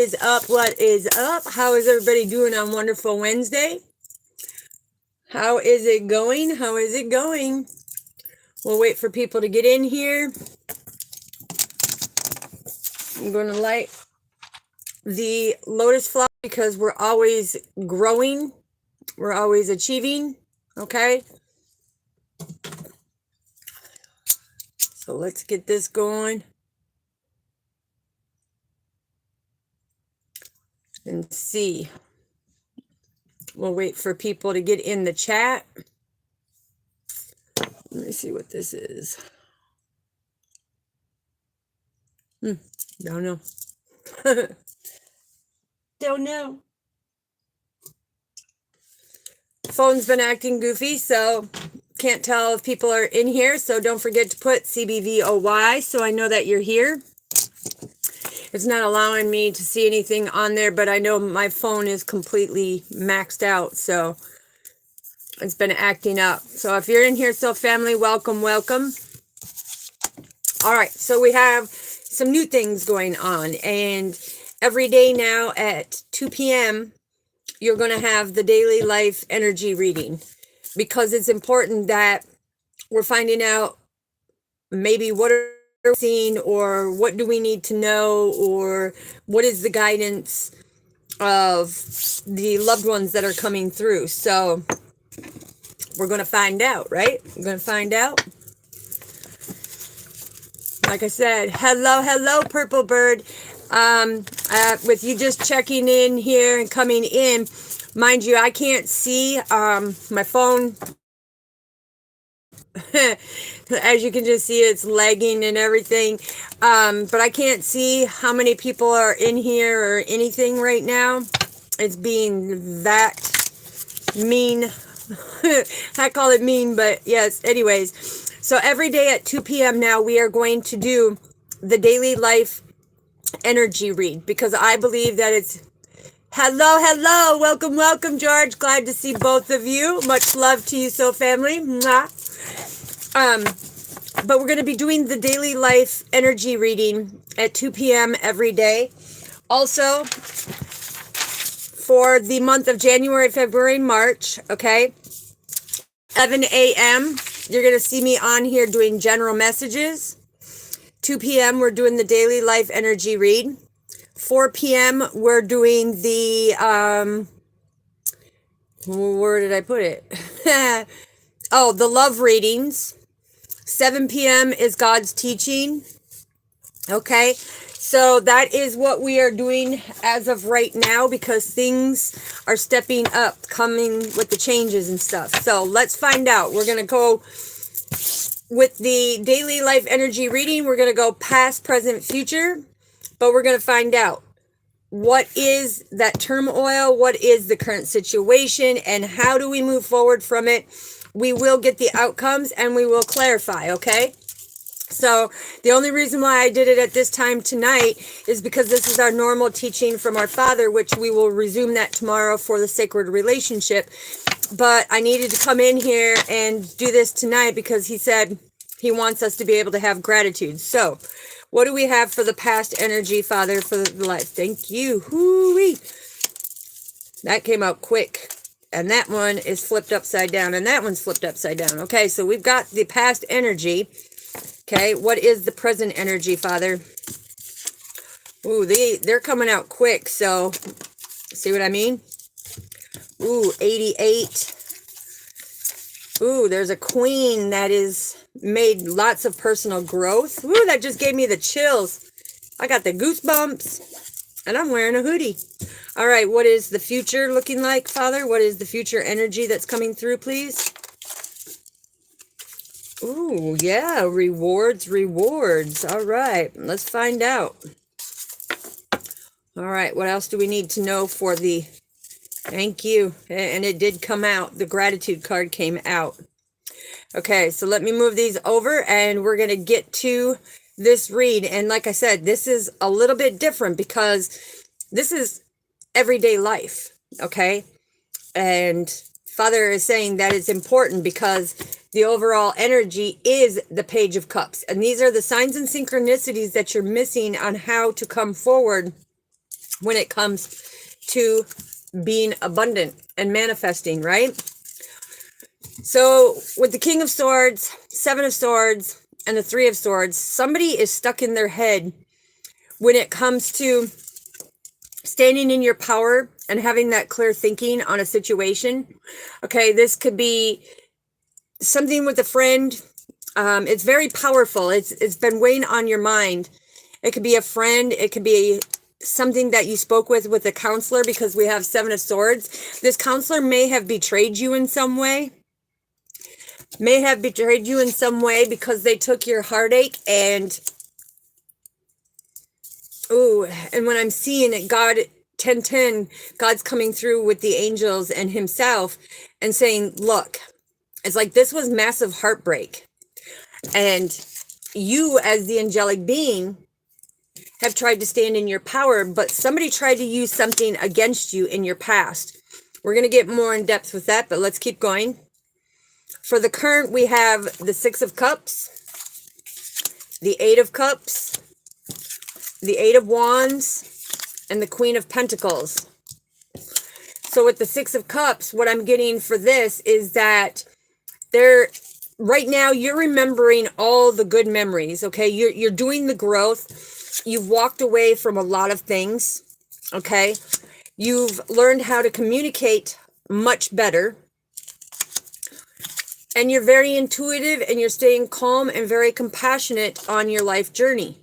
Is up? What is up? How is everybody doing on Wonderful Wednesday? How is it going? How is it going? We'll wait for people to get in here. I'm going to light the lotus flower because we're always growing. We're always achieving. Okay. So let's get this going. And see. We'll wait for people to get in the chat. Let me see what this is. Don't know. Don't know. Phone's been acting goofy, so can't tell if people are in here. So don't forget to put CBVOY so I know that you're here. It's not allowing me to see anything on there, but I know my phone is completely maxed out, so it's been acting up. So if you're in here, so family, welcome, welcome. All right, so we have some new things going on, and every day now at 2 p.m., you're going to have the daily life energy reading, because it's important that we're finding out maybe what are we seeing, or what do we need to know, or what is the guidance of the loved ones that are coming through. So we're going to find out, right? We're going to find out. Like I said, hello, Purple Bird. With you just checking in here and coming in, mind you, I can't see my phone. As you can just see, it's lagging and everything. But I can't see how many people are in here or anything right now. It's being that mean. I call it mean, but yes, anyways. So every day at 2 p.m. now, we are going to do the daily life energy read, because I believe that it's hello, welcome, George. Glad to see both of you. Much love to you, so family. Mwah. But we're going to be doing the daily life energy reading at 2 p.m. every day. Also, for the month of January, February, March, okay, 11 a.m., you're going to see me on here doing general messages. 2 p.m., we're doing the daily life energy read. 4 p.m., we're doing the, where did I put it? Oh, the love readings. 7 p.m. is God's teaching. Okay, so that is what we are doing as of right now, because things are stepping up, coming with the changes and stuff. So let's find out. We're going to go with the daily life energy reading. We're going to go past, present, future, but we're going to find out what is that turmoil, what is the current situation, and how do we move forward from it. We will get the outcomes and we will clarify, okay? So the only reason why I did it at this time tonight is because this is our normal teaching from our Father, which we will resume that tomorrow for the sacred relationship. But I needed to come in here and do this tonight because he said he wants us to be able to have gratitude. So what do we have for the past energy, Father, for the life? Thank you. Hoo-wee. That came out quick. And that one is flipped upside down. And that one's flipped upside down. Okay, so we've got the past energy. Okay, what is the present energy, Father? Ooh, they're coming out quick. So, see what I mean? Ooh, 88. Ooh, there's a queen that is made lots of personal growth. Ooh, that just gave me the chills. I got the goosebumps. And I'm wearing a hoodie. All right, what is the future looking like, Father? What is the future energy that's coming through, please? Ooh, yeah, rewards. All right, let's find out. All right, what else do we need to know for the... Thank you. And it did come out. The gratitude card came out. Okay, so let me move these over, and we're going to get to this read. And like I said, this is a little bit different because this is everyday life, okay? And Father is saying that it's important because the overall energy is the Page of Cups. And these are the signs and synchronicities that you're missing on how to come forward when it comes to being abundant and manifesting, right? So with the King of Swords, Seven of Swords, and the Three of Swords, somebody is stuck in their head when it comes to standing in your power and having that clear thinking on a situation. Okay, this could be something with a friend. It's very powerful. It's been weighing on your mind. It could be a friend. It could be something that you spoke with a counselor, because we have Seven of Swords. This counselor may have betrayed you in some way. Because they took your heartache and and when I'm seeing it, God, 10:10, God's coming through with the angels and himself and saying, look, it's like this was massive heartbreak. And you, as the angelic being, have tried to stand in your power, but somebody tried to use something against you in your past. We're going to get more in depth with that, but let's keep going. For the current, we have the Six of Cups, the Eight of Cups, the Eight of Wands, and the Queen of Pentacles. So with the Six of Cups, what I'm getting for this is that right now you're remembering all the good memories, okay? You're doing the growth. You've walked away from a lot of things, okay? You've learned how to communicate much better. And you're very intuitive, and you're staying calm and very compassionate on your life journey.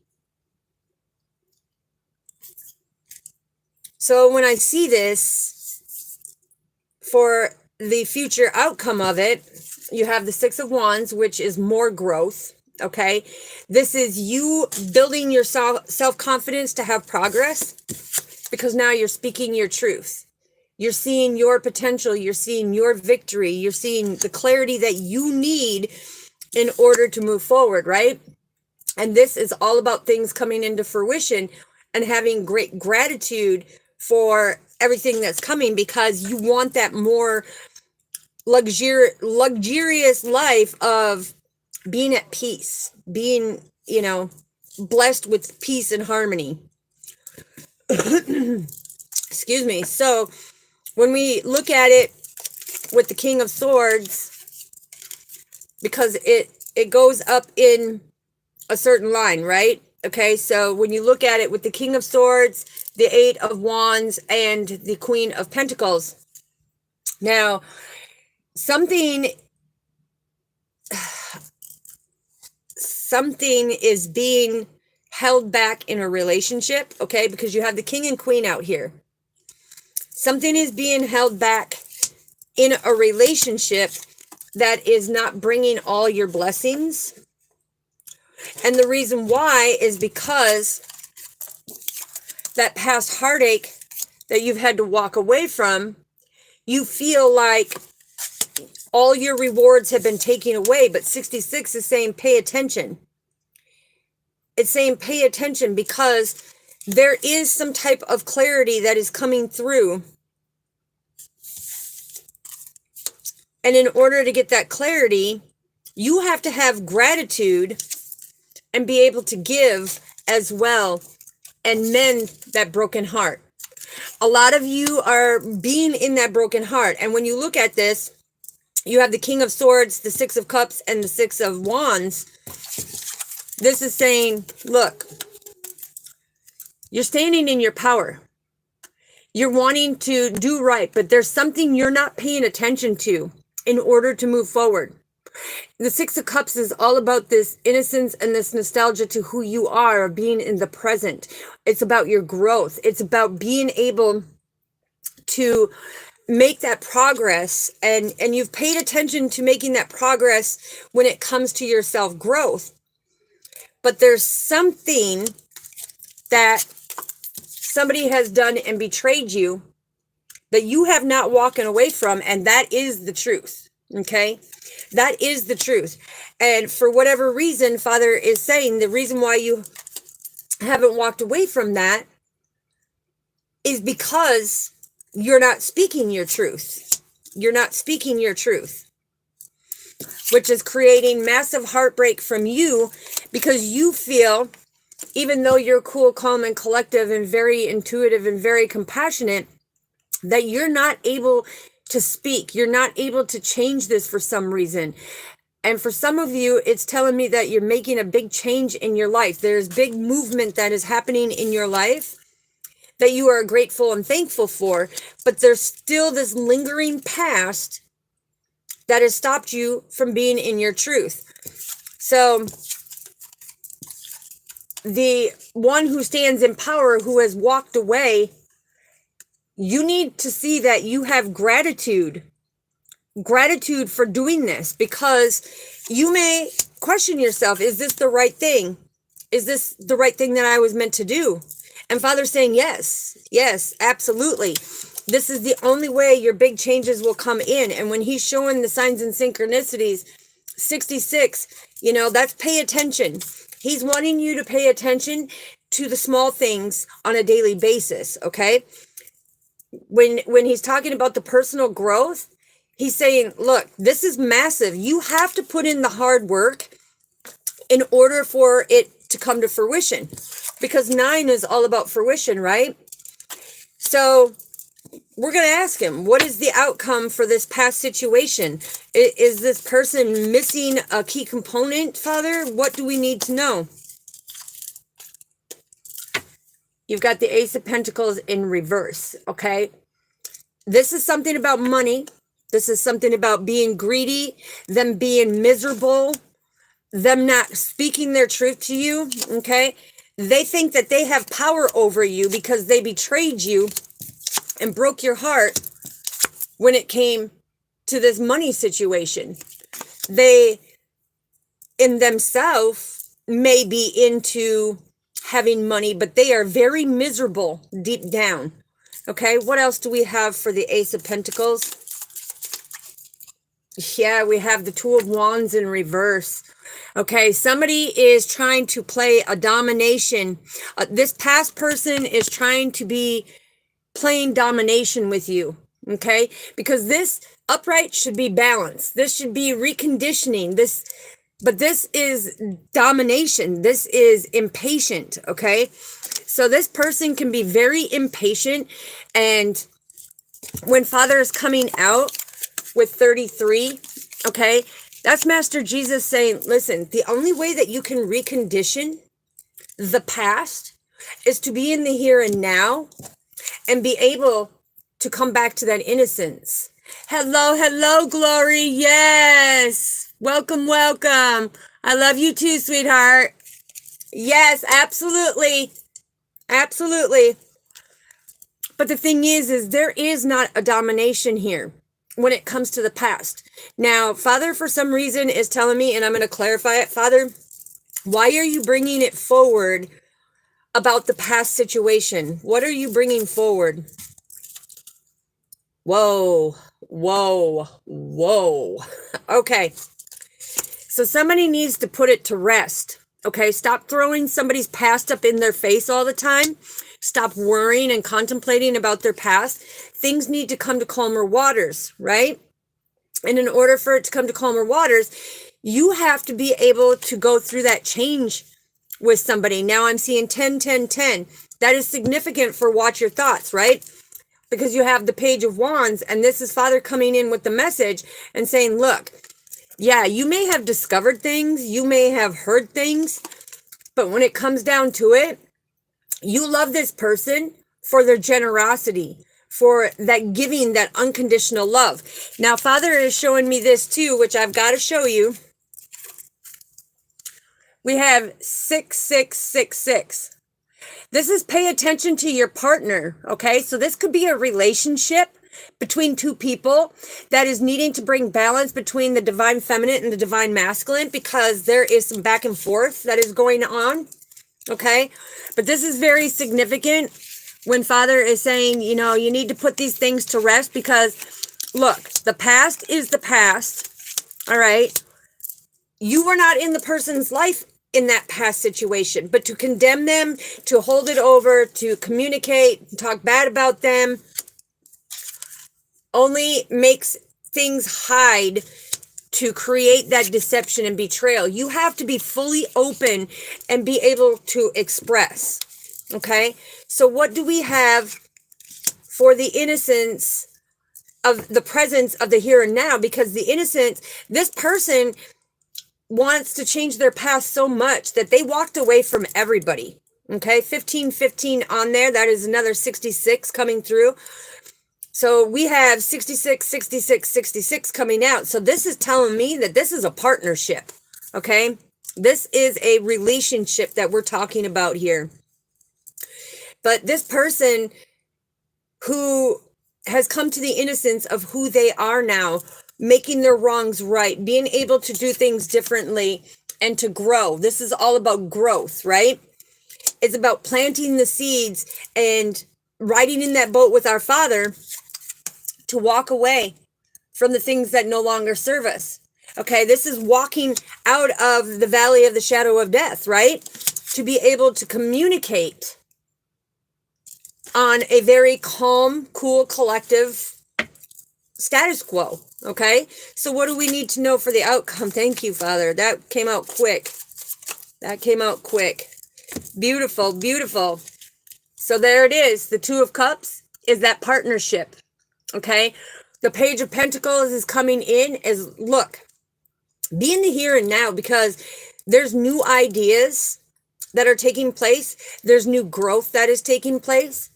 So when I see this, for the future outcome of it, you have the Six of Wands, which is more growth, okay? This is you building your self-confidence to have progress, because now you're speaking your truth. You're seeing your potential. You're seeing your victory. You're seeing the clarity that you need in order to move forward, right? And this is all about things coming into fruition and having great gratitude for everything that's coming, because you want that more luxurious life of being at peace, being, blessed with peace and harmony. Excuse me. So when we look at it with the King of Swords, because it goes up in a certain line, right? Okay, so when you look at it with the King of Swords, the Eight of Wands, and the Queen of Pentacles. Now, something is being held back in a relationship, okay? Because you have the King and Queen out here. Something is being held back in a relationship that is not bringing all your blessings. And the reason why is because that past heartache that you've had to walk away from, you feel like all your rewards have been taken away. But 66 is saying pay attention. It's saying pay attention, because there is some type of clarity that is coming through. And in order to get that clarity, you have to have gratitude and be able to give as well and mend that broken heart. A lot of you are being in that broken heart. And when you look at this, you have the King of Swords, the Six of Cups, and the Six of Wands. This is saying, look, you're standing in your power. You're wanting to do right, but there's something you're not paying attention to in order to move forward. The Six of Cups is all about this innocence and this nostalgia to who you are, being in the present. It's about your growth. It's about being able to make that progress, and you've paid attention to making that progress when it comes to your self-growth. But there's something that somebody has done and betrayed you that you have not walking away from, and that is the truth, okay? That is the truth. And for whatever reason, Father is saying the reason why you haven't walked away from that is because you're not speaking your truth. You're not speaking your truth, which is creating massive heartbreak from you, because you feel even though you're cool, calm, and collective and very intuitive and very compassionate, that you're not able to speak. You're not able to change this for some reason. And for some of you, it's telling me that you're making a big change in your life. There's big movement that is happening in your life that you are grateful and thankful for, but there's still this lingering past that has stopped you from being in your truth. So the one who stands in power, who has walked away, you need to see that you have gratitude for doing this, because you may question yourself, is this the right thing? Is this the right thing that I was meant to do? And Father's saying, yes, absolutely. This is the only way your big changes will come in. And when he's showing the signs and synchronicities, 66, that's pay attention. He's wanting you to pay attention to the small things on a daily basis, okay? When he's talking about the personal growth, he's saying, look, this is massive. You have to put in the hard work in order for it to come to fruition, because 9 is all about fruition, right? So we're going to ask him, what is the outcome for this past situation? Is this person missing a key component, Father? What do we need to know? You've got the Ace of Pentacles in reverse, okay? This is something about money. This is something about being greedy, them being miserable, them not speaking their truth to you, okay? They think that they have power over you because they betrayed you and broke your heart when it came to this money situation. They, in themselves, may be into having money, but they are very miserable deep down. Okay, what else do we have for the Ace of Pentacles? Yeah, we have the Two of Wands in reverse. Okay, somebody is trying to play a domination. This past person is trying to be playing domination with you. Okay, because this upright should be balanced. This should be reconditioning. But this is domination. This is impatient. Okay, so this person can be very impatient. And when Father is coming out with 33, okay, that's Master Jesus saying, listen, the only way that you can recondition the past is to be in the here and now and be able to come back to that innocence. Hello, Glory. Yes. Welcome. I love you too, sweetheart. Yes, absolutely. But the thing is there is not a domination here when it comes to the past. Now, Father, for some reason, is telling me, and I'm going to clarify it, Father, why are you bringing it forward about the past situation? What are you bringing forward? Whoa. Okay. So somebody needs to put it to rest. Okay, stop throwing somebody's past up in their face all the time. Stop worrying and contemplating about their past. Things need to come to calmer waters, right? And in order for it to come to calmer waters, you have to be able to go through that change with somebody. Now I'm seeing 10, 10, 10. That is significant for watch your thoughts, right? Because you have the Page of Wands, and this is Father coming in with the message and saying, look, yeah, you may have discovered things, you may have heard things, but when it comes down to it, you love this person for their generosity, for that giving, that unconditional love. Now, Father is showing me this too, which I've got to show you. We have 6666. This is pay attention to your partner, okay? So this could be a relationship between two people that is needing to bring balance between the divine feminine and the divine masculine, because there is some back and forth that is going on, okay? But this is very significant when Father is saying, you know, you need to put these things to rest, because look, the past is the past, all right? You were not in the person's life in that past situation, but to condemn them, to hold it over, to communicate, talk bad about them, only makes things hide to create that deception and betrayal. You have to be fully open and be able to express. Okay? So what do we have for the innocence of the presence of the here and now? Because the innocence, this person wants to change their past so much that they walked away from everybody. Okay, 1515 on there. That is another 66 coming through. So we have 66, 66, 66 coming out. So this is telling me that this is a partnership. Okay, this is a relationship that we're talking about here. But this person who has come to the innocence of who they are now, making their wrongs right, being able to do things differently and to grow. This is all about growth, right? It's about planting the seeds and riding in that boat with our Father to walk away from the things that no longer serve us. Okay, this is walking out of the valley of the shadow of death, right? To be able to communicate on a very calm, cool, collective status quo. Okay, so what do we need to know for the outcome? Thank you, Father. That came out quick. That came out quick. Beautiful, beautiful. So there it is. The Two of Cups is that partnership. Okay, the Page of Pentacles is coming in as, look, be in the here and now, because there's new ideas that are taking place. There's new growth that is taking place.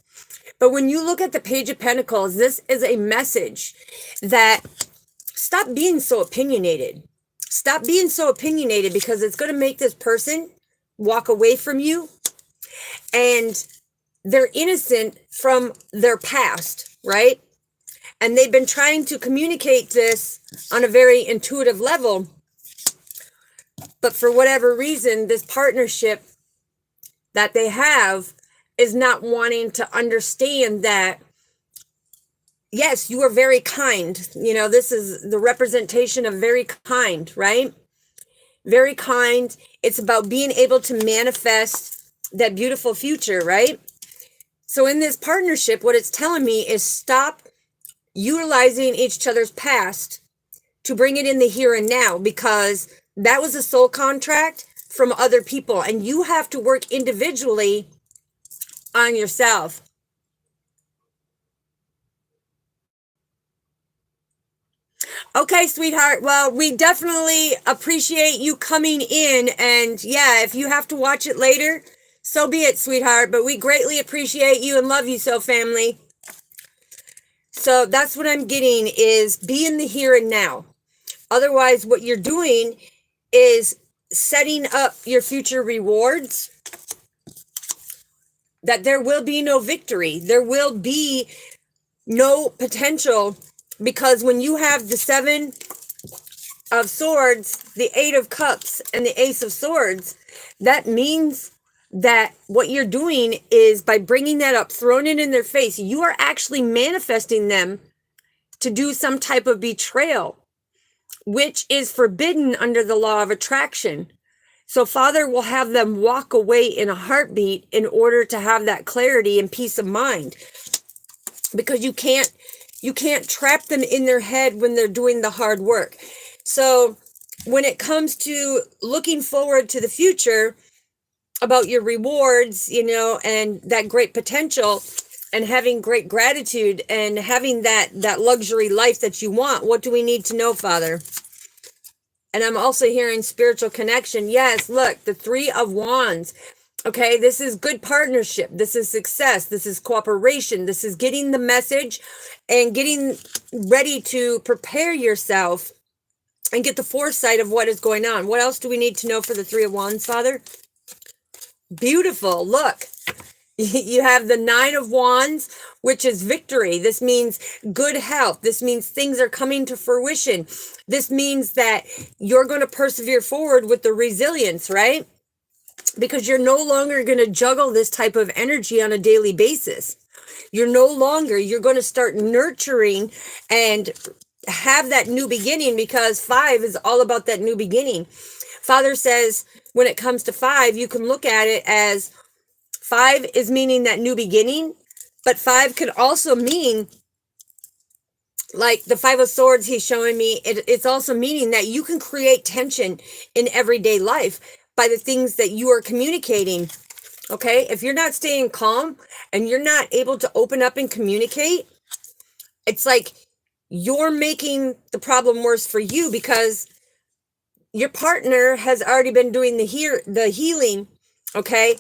But when you look at the Page of Pentacles, this is a message that stop being so opinionated. Stop being so opinionated, because it's going to make this person walk away from you. And they're innocent from their past, right? And they've been trying to communicate this on a very intuitive level. But for whatever reason, this partnership that they have is not wanting to understand that, yes, you are very kind. You know, this is the representation of very kind, right? Very kind. It's about being able to manifest that beautiful future, right? So in this partnership, what it's telling me is stop utilizing each other's past to bring it in the here and now, because that was a soul contract from other people, and you have to work individually on yourself. Okay, sweetheart. Well, we definitely appreciate you coming in, and yeah, if you have to watch it later, so be it, sweetheart. But we greatly appreciate you and love you so, family. So that's what I'm getting, is be in the here and now. Otherwise, what you're doing is setting up your future rewards, that there will be no victory. There will be no potential, because when you have the Seven of Swords, the Eight of Cups, and the Ace of Swords, that means that what you're doing is, by bringing that up, throwing it in their face, you are actually manifesting them to do some type of betrayal, which is forbidden under the law of attraction. So Father will have them walk away in a heartbeat in order to have that clarity and peace of mind, because you can't trap them in their head when they're doing the hard work. So when it comes to looking forward to the future about your rewards, you know, and that great potential, and having great gratitude, and having that luxury life that you want, what do we need to know, Father? And I'm also hearing spiritual connection. Yes, look, the Three of Wands. Okay, this is good partnership. This is success. This is cooperation. This is getting the message and getting ready to prepare yourself and get the foresight of what is going on. What else do we need to know for the Three of Wands, Father? Beautiful. Look, you have the Nine of Wands, which is victory. This means good health. This means things are coming to fruition. This means that you're going to persevere forward with the resilience, right? Because you're no longer going to juggle this type of energy on a daily basis. You're going to start nurturing and have that new beginning, because 5 is all about that new beginning. Father says when it comes to 5, you can look at it as 5 is meaning that new beginning, but 5 could also mean like the Five of Swords he's showing me, it's also meaning that you can create tension in everyday life by the things that you are communicating. Okay, if you're not staying calm and you're not able to open up and communicate, it's like you're making the problem worse for you, because your partner has already been doing the healing. Okay,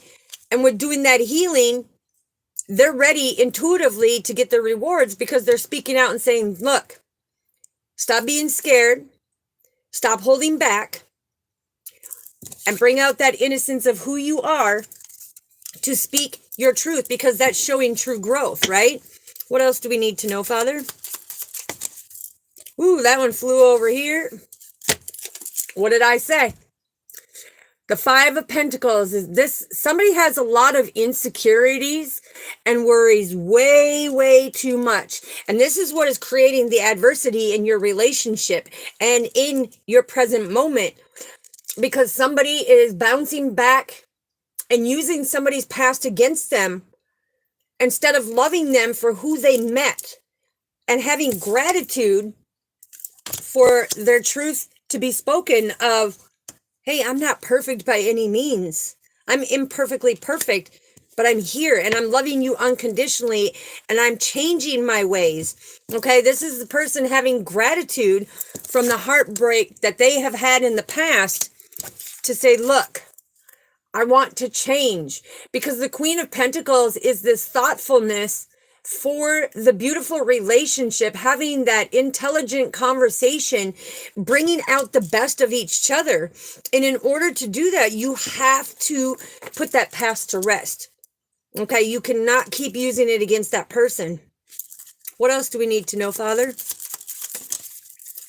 and with doing that healing, they're ready intuitively to get the rewards, because they're speaking out and saying, look, stop being scared, stop holding back, and bring out that innocence of who you are to speak your truth, because that's showing true growth, right? What else do we need to know, Father? Ooh, that one flew over here. What did I say? The Five of Pentacles is this. Somebody has a lot of insecurities and worries way too much. And this is what is creating the adversity in your relationship and in your present moment, because somebody is bouncing back and using somebody's past against them instead of loving them for who they met and having gratitude for their truth to be spoken of. Hey, I'm not perfect by any means. I'm imperfectly perfect, but I'm here and I'm loving you unconditionally and I'm changing my ways. Okay, this is the person having gratitude from the heartbreak that they have had in the past to say, look, I want to change, because the Queen of Pentacles is this thoughtfulness for the beautiful relationship, having that intelligent conversation, bringing out the best of each other. And in order to do that, you have to put that past to rest. Okay, you cannot keep using it against that person. What else do we need to know, Father?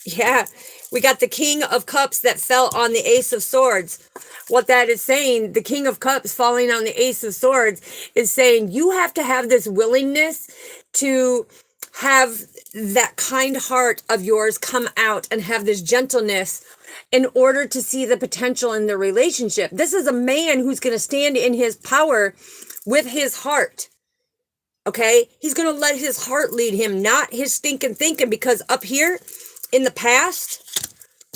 Yeah, we got the King of Cups that fell on the Ace of Swords. What that is saying, the King of Cups falling on the Ace of Swords, is saying you have to have this willingness to have that kind heart of yours come out and have this gentleness in order to see the potential in the relationship. This is a man who's going to stand in his power with his heart. Okay, he's going to let his heart lead him, not his stinking thinking, because up here in the past,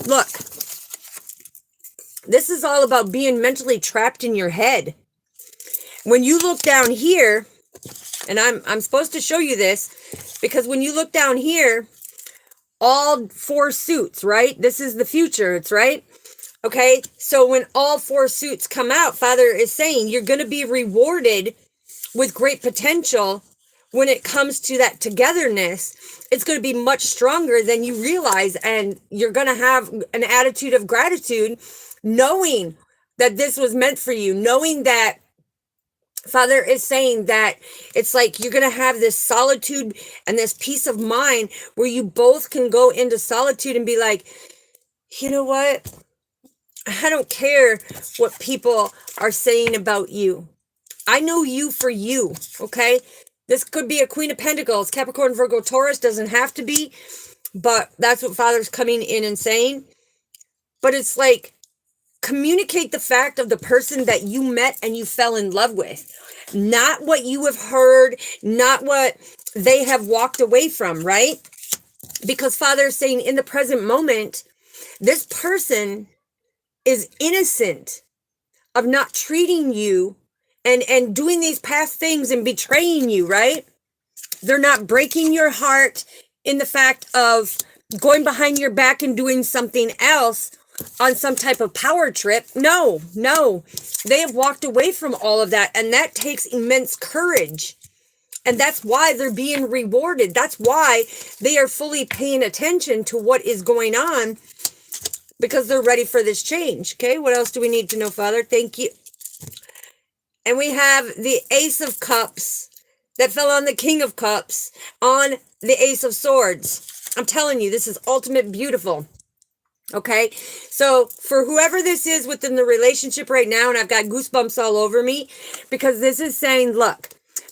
look, this is all about being mentally trapped in your head. When you look down here, and I'm supposed to show you this, because when you look down here, all four suits, right? This is the future, it's right. Okay, so when all four suits come out, Father is saying you're going to be rewarded with great potential. When it comes to that togetherness, it's going to be much stronger than you realize, and you're going to have an attitude of gratitude, knowing that this was meant for you, knowing that Father is saying that it's like you're going to have this solitude and this peace of mind where you both can go into solitude and be like, you know what? I don't care what people are saying about you. I know you for you, okay? This could be a Queen of Pentacles, Capricorn, Virgo, Taurus, doesn't have to be, but that's what Father's coming in and saying. But it's like, communicate the fact of the person that you met and you fell in love with, not what you have heard, not what they have walked away from, right? Because Father is saying in the present moment, this person is innocent of not treating you and doing these past things and betraying you, right? They're not breaking your heart in the fact of going behind your back and doing something else on some type of power trip. No, they have walked away from all of that, and that takes immense courage. And that's why they're being rewarded. That's why they are fully paying attention to what is going on, because they're ready for this change. Okay, what else do we need to know, Father? Thank you. And we have the Ace of Cups that fell on the King of Cups on the Ace of Swords. I'm telling you, this is ultimate beautiful. Okay, so for whoever this is within the relationship right now, and I've got goosebumps all over me, because this is saying, look,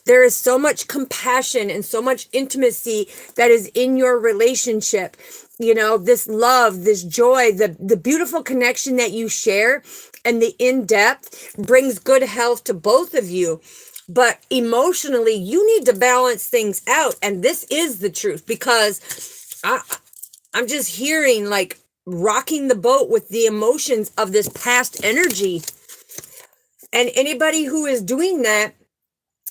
there is so much compassion and so much intimacy that is in your relationship. You know, this love, this joy, the beautiful connection that you share, and the in-depth brings good health to both of you. But emotionally, you need to balance things out. And this is the truth, because I, I'm just hearing like rocking the boat with the emotions of this past energy. And anybody who is doing that,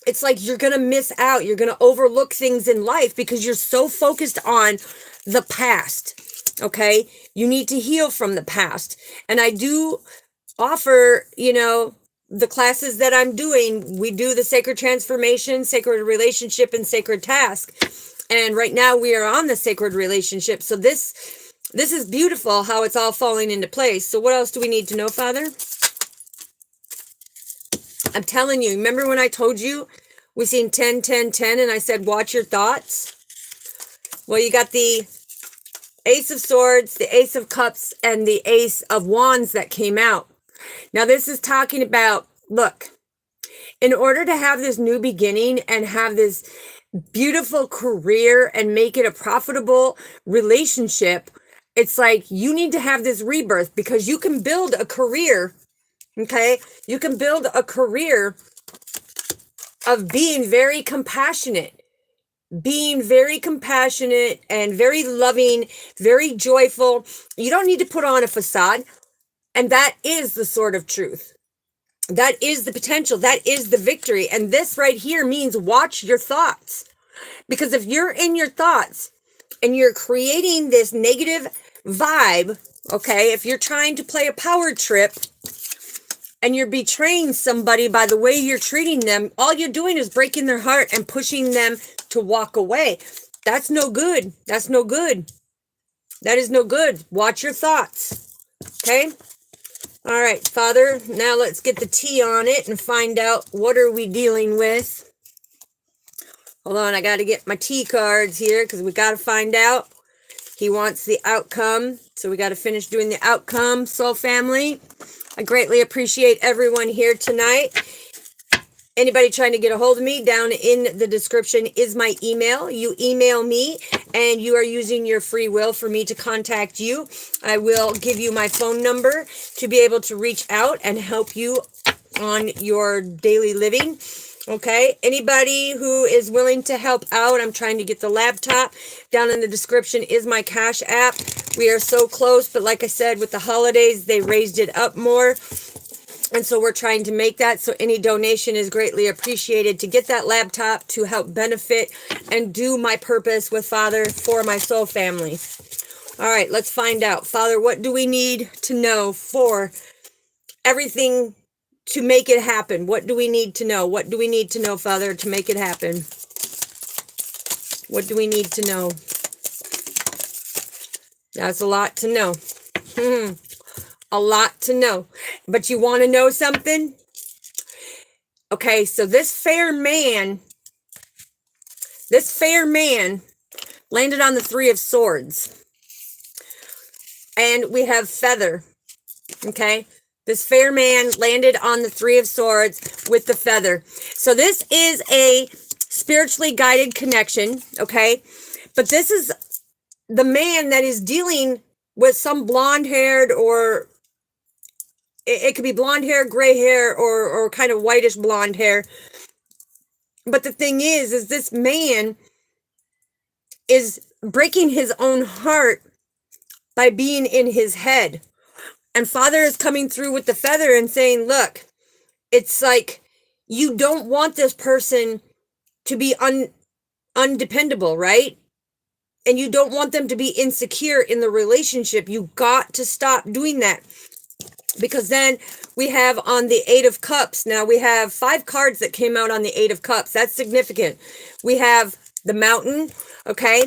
it's like you're going to miss out. You're going to overlook things in life because you're so focused on the past. Okay? You need to heal from the past. And I do offer, the classes that I'm doing. We do the sacred transformation, sacred relationship, and sacred task. And right now we are on the sacred relationship. So this is beautiful how it's all falling into place. So what else do we need to know, Father? I'm telling you, remember when I told you we seen 10, 10, 10, and I said, watch your thoughts? Well, you got the Ace of Swords, the Ace of Cups, and the Ace of Wands that came out. Now, this is talking about, look, in order to have this new beginning and have this beautiful career and make it a profitable relationship, it's like you need to have this rebirth because you can build a career, okay? You can build a career of being very compassionate and very loving, very joyful. You don't need to put on a facade. And that is the sword of truth. That is the potential. That is the victory. And this right here means watch your thoughts. Because if you're in your thoughts and you're creating this negative vibe, okay, if you're trying to play a power trip and you're betraying somebody by the way you're treating them, all you're doing is breaking their heart and pushing them to walk away. That's no good. That's no good. That is no good. Watch your thoughts. Okay? All right, Father, now let's get the tea on it and find out what are we dealing with. Hold on, I got to get my tea cards here because we got to find out. He wants the outcome, so we got to finish doing the outcome. Soul family, I greatly appreciate everyone here tonight. Anybody trying to get a hold of me, down in the description is my email. You email me and you are using your free will for me to contact you. I will give you my phone number to be able to reach out and help you on your daily living. Okay, anybody who is willing to help out, I'm trying to get the laptop. Down in the description is my Cash App. We are so close, but like I said, with the holidays, they raised it up more. And so we're trying to make that, so any donation is greatly appreciated to get that laptop to help benefit and do my purpose with Father for my soul family. All right, let's find out. Father, what do we need to know for everything to make it happen? What do we need to know? What do we need to know, Father, to make it happen? What do we need to know? That's a lot to know. A lot to know. But you want to know something? Okay, so this fair man landed on the Three of Swords. And we have feather. Okay? This fair man landed on the Three of Swords with the feather. So this is a spiritually guided connection, okay? But this is the man that is dealing with some blonde-haired, or it could be blonde hair, gray hair, or kind of whitish blonde hair. But the thing is this man is breaking his own heart by being in his head. And Father is coming through with the feather and saying, look, it's like you don't want this person to be undependable, right? And you don't want them to be insecure in the relationship. You got to stop doing that. Because then we have on the Eight of Cups. Now we have 5 cards that came out on the Eight of Cups. That's significant. We have the Mountain, okay?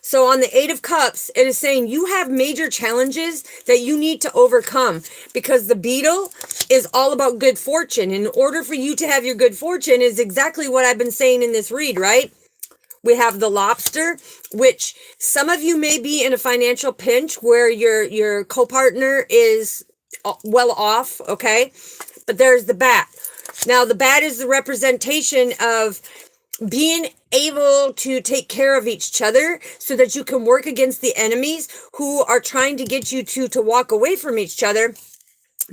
So on the Eight of Cups, it is saying you have major challenges that you need to overcome, because the Beetle is all about good fortune. In order for you to have your good fortune is exactly what I've been saying in this read, right? We have the Lobster, which some of you may be in a financial pinch where your co-partner is well off, okay? But there's the Bat. Now, the Bat is the representation of being able to take care of each other so that you can work against the enemies who are trying to get you to walk away from each other,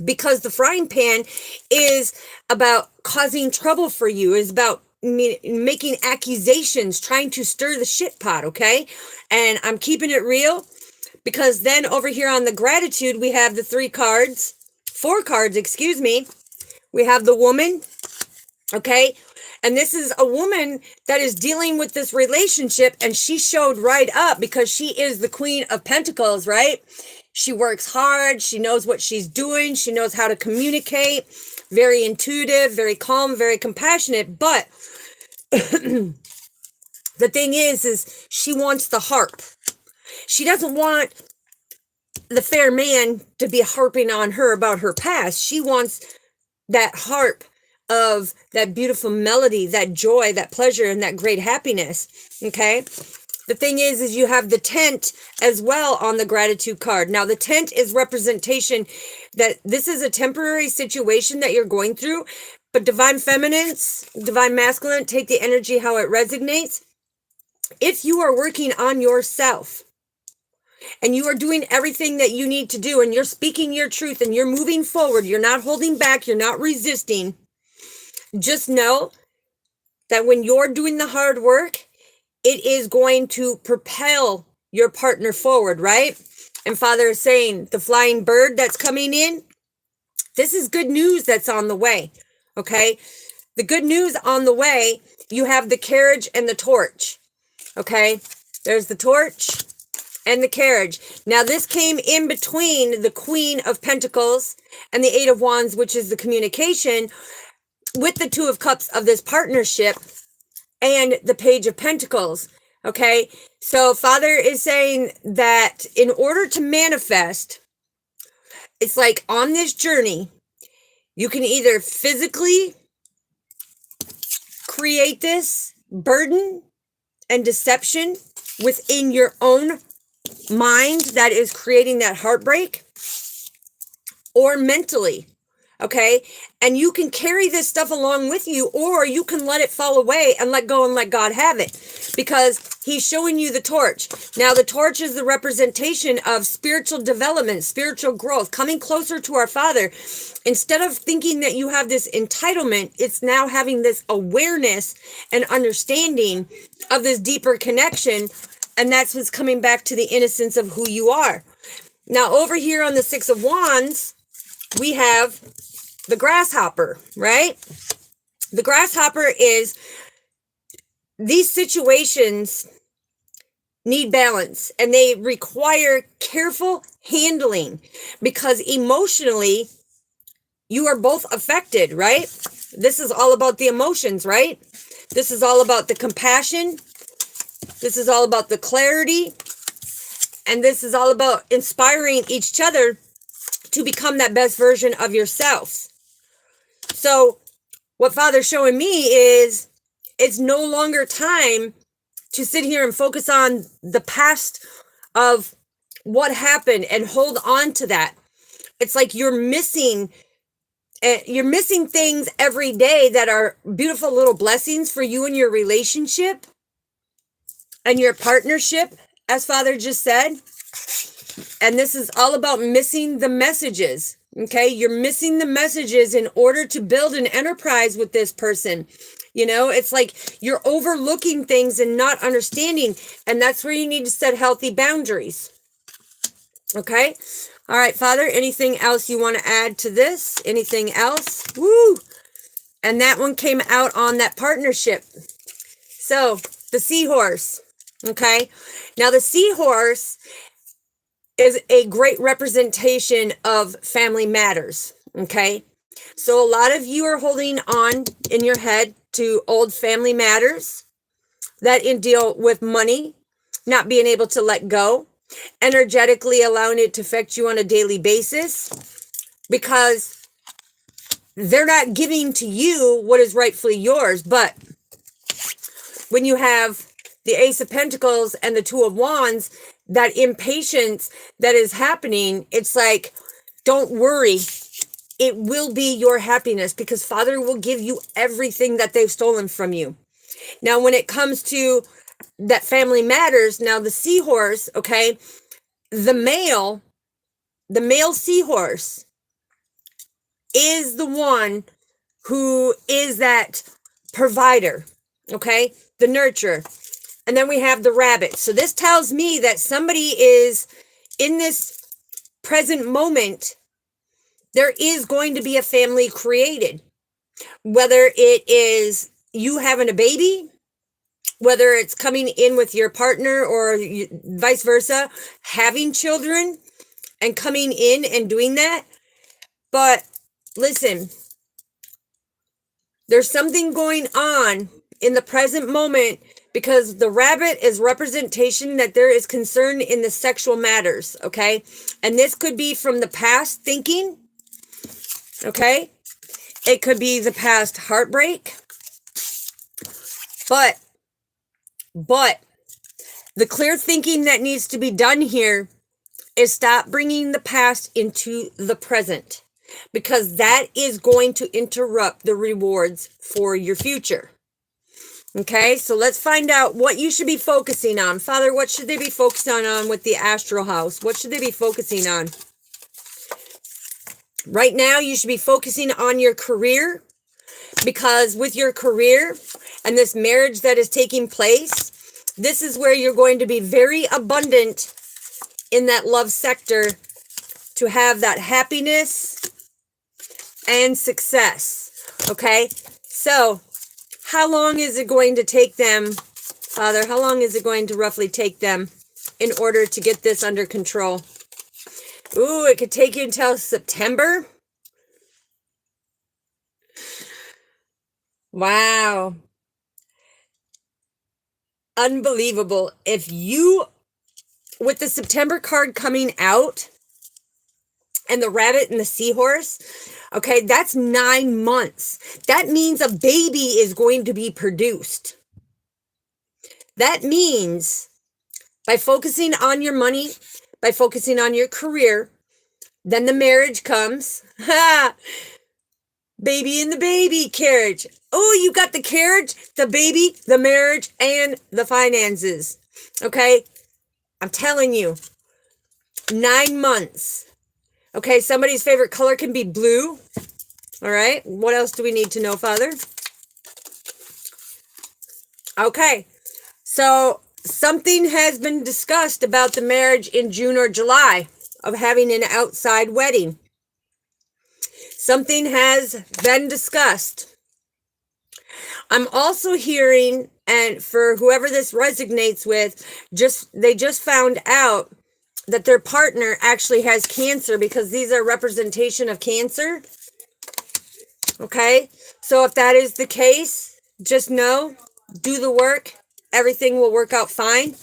because the frying pan is about causing trouble for you, is about making accusations, trying to stir the shit pot, okay? And I'm keeping it real, because then over here on the gratitude, we have the four cards, excuse me. We have the woman, okay? And this is a woman that is dealing with this relationship, and she showed right up because she is the Queen of Pentacles, right? She works hard. She knows what she's doing. She knows how to communicate. Very intuitive, very calm, very compassionate. But the thing is she wants the harp. She doesn't want the fair man to be harping on her about her past. She wants that harp of that beautiful melody, that joy, that pleasure, and that great happiness. Okay? The thing is you have the tent as well on the gratitude card. Now, the tent is representation that this is a temporary situation that you're going through, but divine feminines, divine masculine, take the energy how it resonates. If you are working on yourself and you are doing everything that you need to do and you're speaking your truth and you're moving forward, you're not holding back, you're not resisting, just know that when you're doing the hard work, it is going to propel your partner forward, right? And Father is saying the flying bird that's coming in, this is good news that's on the way, okay? The good news on the way, you have the carriage and the torch, okay? There's the torch and the carriage. Now, this came in between the Queen of Pentacles and the Eight of Wands, which is the communication, with the Two of Cups of this partnership, and the Page of Pentacles, okay? So Father is saying that in order to manifest, it's like on this journey, you can either physically create this burden and deception within your own mind that is creating that heartbreak, or mentally, okay? And you can carry this stuff along with you, or you can let it fall away and let go and let God have it, because he's showing you the torch. Now, the torch is the representation of spiritual development, spiritual growth, coming closer to our Father. Instead of thinking that you have this entitlement, it's now having this awareness and understanding of this deeper connection. And that's what's coming back to the innocence of who you are. Now, over here on the Six of Wands, we have the grasshopper, right? The grasshopper is, these situations need balance and they require careful handling, because emotionally you are both affected, right? This is all about the emotions, right? This is all about the compassion. This is all about the clarity. And this is all about inspiring each other to become that best version of yourselves. So what Father's showing me is it's no longer time to sit here and focus on the past of what happened and hold on to that. It's like you're missing things every day that are beautiful little blessings for you and your relationship and your partnership, as Father just said. And this is all about missing the messages. Okay, you're missing the messages in order to build an enterprise with this person. You know, it's like you're overlooking things and not understanding. And that's where you need to set healthy boundaries. Okay. All right, Father, anything else you want to add to this? Anything else? Woo! And that one came out on that partnership. So the seahorse. Okay. Now the seahorse is a great representation of family matters, okay? So a lot of you are holding on in your head to old family matters that deal with money, not being able to let go, energetically allowing it to affect you on a daily basis, because they're not giving to you what is rightfully yours. But when you have the Ace of Pentacles and the Two of Wands, that impatience that is happening, it's like, don't worry. It will be your happiness, because Father will give you everything that they've stolen from you. Now, when it comes to that family matters, now the seahorse, okay, the male seahorse is the one who is that provider, okay? The nurturer. And then we have the rabbit. So this tells me that somebody is in this present moment, there is going to be a family created. Whether it is you having a baby, whether it's coming in with your partner or vice versa, having children and coming in and doing that. But listen, there's something going on in the present moment because the rabbit is representation that there is concern in the sexual matters, okay? And this could be from the past thinking, okay? It could be the past heartbreak. But the clear thinking that needs to be done here is stop bringing the past into the present, because that is going to interrupt the rewards for your future. Okay, so let's find out what you should be focusing on. Father, what should they be focusing on with the astral house? What should they be focusing on? Right now, you should be focusing on your career, because with your career and this marriage that is taking place, this is where you're going to be very abundant in that love sector to have that happiness and success. Okay, so how long is it going to take them, Father? How long is it going to roughly take them in order to get this under control? Ooh, it could take you until September. Wow. Unbelievable. If you, with the September card coming out and the rabbit and the seahorse, okay, that's 9 months. That means a baby is going to be produced. That means by focusing on your money, by focusing on your career, then the marriage comes. Ha! Baby in the baby carriage. Oh, you got the carriage, the baby, the marriage, and the finances. Okay? I'm telling you. 9 months. Okay, somebody's favorite color can be blue. All right, what else do we need to know, Father? Okay, so something has been discussed about the marriage in June or July of having an outside wedding. Something has been discussed. I'm also hearing, and for whoever this resonates with, they just found out that their partner actually has cancer, because these are representation of cancer. Okay, so if that is the case, just know, do the work, everything will work out fine.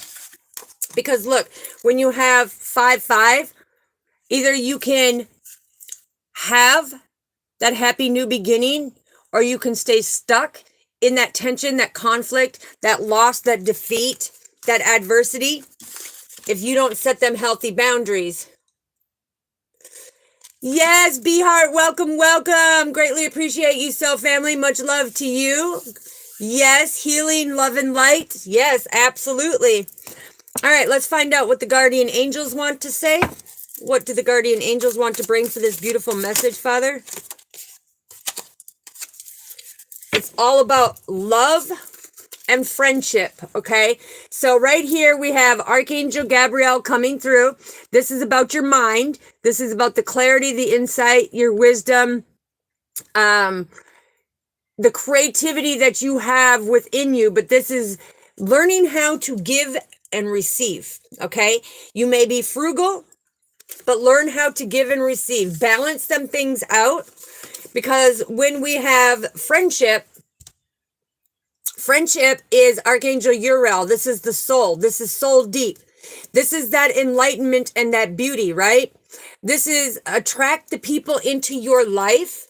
Because look, when you have 5-5, either you can have that happy new beginning, or you can stay stuck in that tension, that conflict, that loss, that defeat, that adversity, if you don't set them healthy boundaries. Yes, B Heart, welcome, welcome. Greatly appreciate you, Soul Family. Much love to you. Yes, healing, love, and light. Yes, absolutely. All right, let's find out what the guardian angels want to say. What do the guardian angels want to bring for this beautiful message, Father? It's all about love and friendship, okay? So right here we have Archangel Gabriel coming through. This is about your mind. This is about the clarity, the insight, your wisdom, the creativity that you have within you. But this is learning how to give and receive, okay? You may be frugal, but learn how to give and receive. Balance them things out, because when we have friendship is Archangel Uriel. This is the soul. This is soul deep. This is that enlightenment and that beauty, right? This is attract the people into your life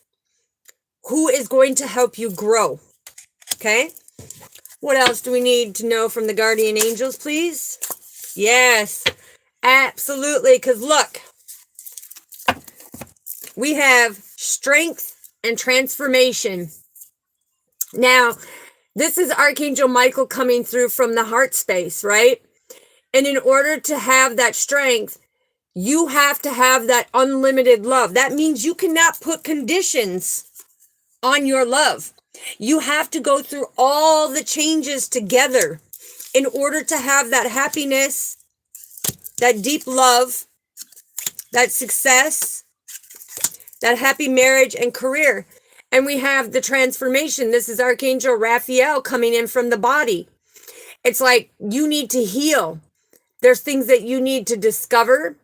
who is going to help you grow, okay? What else do we need to know from the guardian angels, please? Yes, absolutely, because look, we have strength and transformation. Now, this is Archangel Michael coming through from the heart space, right? And in order to have that strength, you have to have that unlimited love. That means you cannot put conditions on your love. You have to go through all the changes together in order to have that happiness, that deep love, that success, that happy marriage and career. And we have the transformation. This is Archangel Raphael coming in from the body. It's like you need to heal. There's things that you need to discover,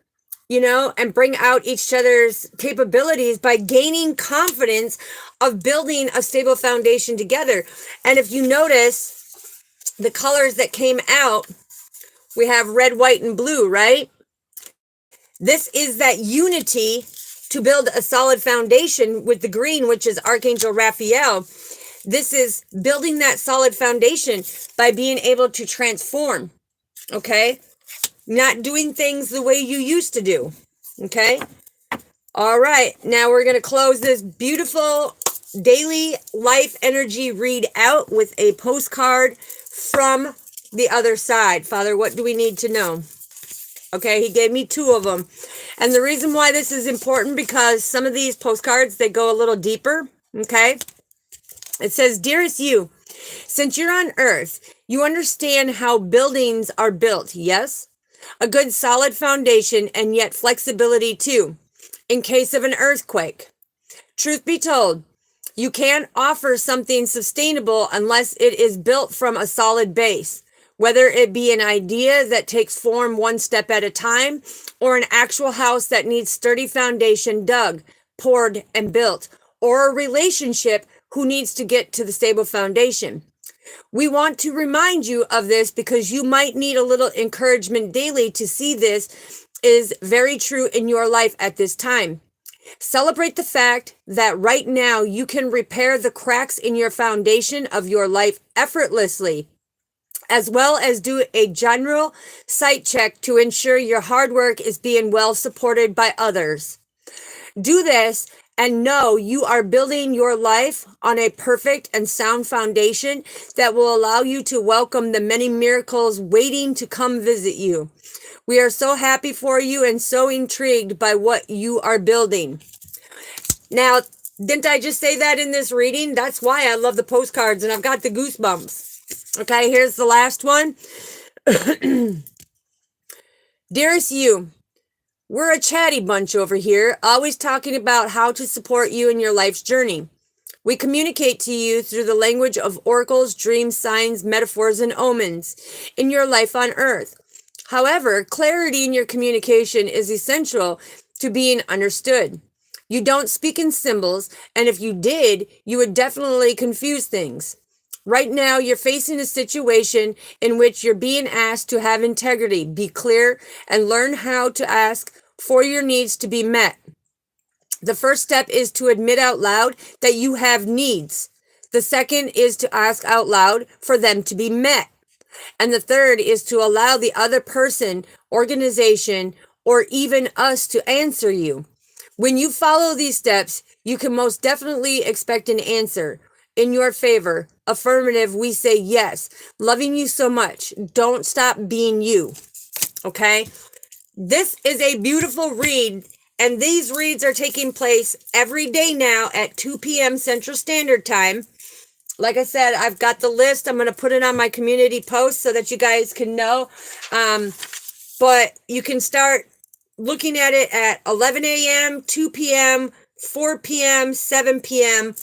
and bring out each other's capabilities by gaining confidence of building a stable foundation together. And if you notice the colors that came out, we have red, white, and blue, right? This is that unity to build a solid foundation with the green, which is Archangel Raphael. This is building that solid foundation by being able to transform, okay? Not doing things the way you used to do, okay? All right, now we're going to close this beautiful daily life energy read out with a postcard from the other side. Father, what do we need to know? Okay, he gave me 2 of them. And the reason why this is important, because some of these postcards, they go a little deeper, okay? It says, Dearest you, since you're on Earth, you understand how buildings are built, yes? A good solid foundation and yet flexibility too, in case of an earthquake. Truth be told, you can't offer something sustainable unless it is built from a solid base, whether it be an idea that takes form one step at a time or an actual house that needs sturdy foundation dug, poured, and built, or a relationship who needs to get to the stable foundation. We want to remind you of this because you might need a little encouragement daily to see this is very true in your life at this time. Celebrate the fact that right now you can repair the cracks in your foundation of your life effortlessly, as well as do a general sight check to ensure your hard work is being well supported by others. Do this and know you are building your life on a perfect and sound foundation that will allow you to welcome the many miracles waiting to come visit you. We are so happy for you and so intrigued by what you are building. Now, didn't I just say that in this reading? That's why I love the postcards and I've got the goosebumps. Okay, here's the last one. Dearest you, we're a chatty bunch over here, always talking about how to support you in your life's journey. We communicate to you through the language of oracles, dreams, signs, metaphors, and omens in your life on Earth. However, clarity in your communication is essential to being understood. You don't speak in symbols, and if you did, you would definitely confuse things. Right now, you're facing a situation in which you're being asked to have integrity, be clear, and learn how to ask for your needs to be met. The first step is to admit out loud that you have needs. The second is to ask out loud for them to be met. And the third is to allow the other person, organization, or even us to answer you. When you follow these steps, you can most definitely expect an answer in your favor. Affirmative, we say yes. Loving you so much. Don't stop being you. Okay? This is a beautiful read, and these reads are taking place every day now at 2 p.m. Central Standard Time. Like I said, I've got the list. I'm going to put it on my community post so that you guys can know. But you can start looking at it at 11 a.m., 2 p.m., 4 p.m., 7 p.m.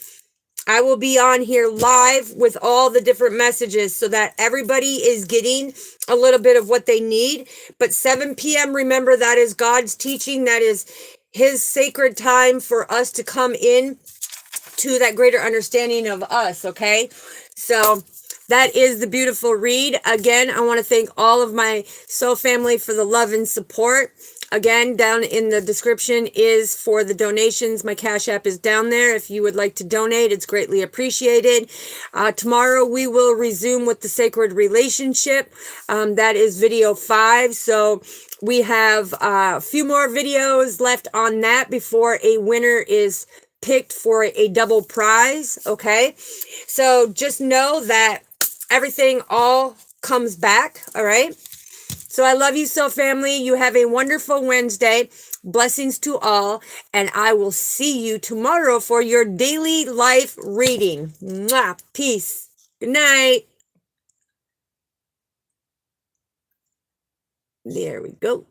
I will be on here live with all the different messages so that everybody is getting a little bit of what they need. But 7 p.m., remember, that is God's teaching. That is his sacred time for us to come in to that greater understanding of us, okay? So that is the beautiful read. Again, I want to thank all of my soul family for the love and support. Again, down in the description is for the donations. My Cash App is down there. If you would like to donate, it's greatly appreciated. Tomorrow we will resume with the sacred relationship. That is video 5. So we have a few more videos left on that before a winner is picked for a double prize. Okay. So just know that everything all comes back. All right. So I love you so, family. You have a wonderful Wednesday. Blessings to all. And I will see you tomorrow for your daily life reading. Mwah. Peace. Good night. There we go.